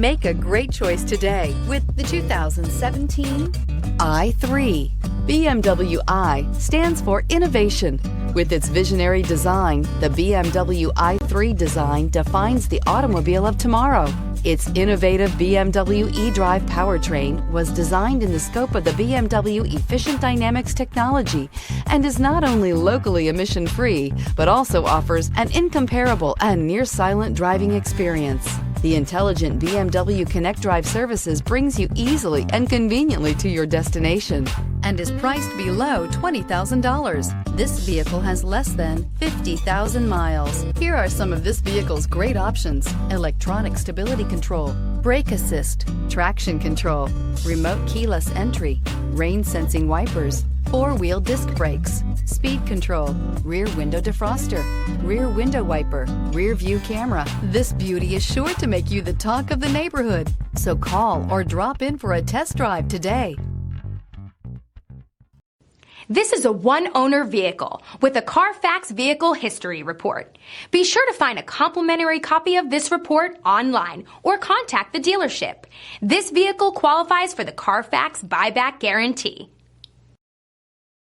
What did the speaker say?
Make a great choice today with the 2017 i3. BMW i stands for innovation. With its visionary design, the BMW i3 design defines the automobile of tomorrow. Its innovative BMW eDrive powertrain was designed in the scope of the BMW Efficient Dynamics technology and is not only locally emission-free, but also offers an incomparable and near-silent driving experience. The intelligent BMW Connect Drive services brings you easily and conveniently to your destination and is priced below $20,000. This vehicle has less than 50,000 miles. Here are some of this vehicle's great options: electronic stability control, brake assist, traction control, remote keyless entry, rain sensing wipers, four-wheel disc brakes, speed control, rear window defroster, rear window wiper, rear view camera. This beauty is sure to make you the talk of the neighborhood. So call or drop in for a test drive today. This is a one-owner vehicle with a Carfax Vehicle History Report. Be sure to find a complimentary copy of this report online or contact the dealership. This vehicle qualifies for the Carfax Buyback Guarantee.